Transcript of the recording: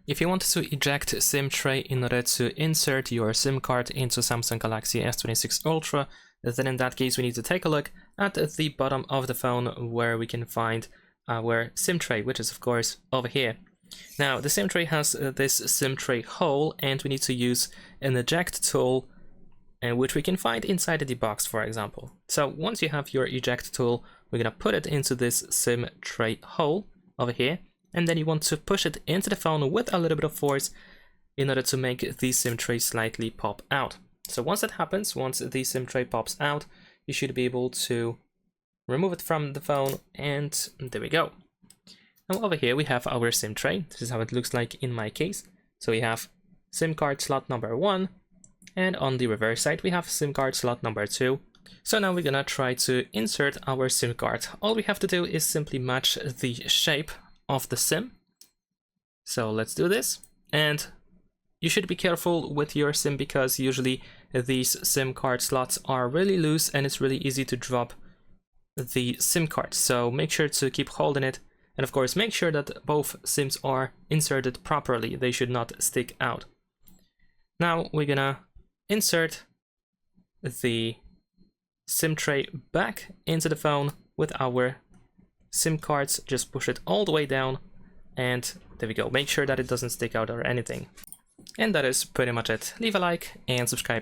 If you want to eject SIM tray in order to insert your SIM card into Samsung Galaxy S26 Ultra, then in that case we need to take a look at the bottom of the phone where we can find our SIM tray, which is of course over here. Now the SIM tray has this SIM tray hole, and we need to use an eject tool, which we can find inside the box, for example. So once you have your eject tool, we're gonna put it into this SIM tray hole over here, and then you want to push it into the phone with a little bit of force in order to make the SIM tray slightly pop out. So once that happens, once the SIM tray pops out, you should be able to remove it from the phone, and there we go. Now over here we have our SIM tray. This is how it looks like in my case. So we have SIM card slot number 1, and on the reverse side we have SIM card slot number 2. So now we're gonna try to insert our SIM card. All we have to do is simply match the shape of the SIM. So let's do this, and you should be careful with your SIM because usually these SIM card slots are really loose and it's really easy to drop the SIM card. So make sure to keep holding it, and of course make sure that both SIMs are inserted properly. They should not stick out. Now we're gonna insert the SIM tray back into the phone with our SIM cards. Just push it all the way down, and there we go. Make sure that it doesn't stick out or anything. And that is pretty much it. Leave a like and subscribe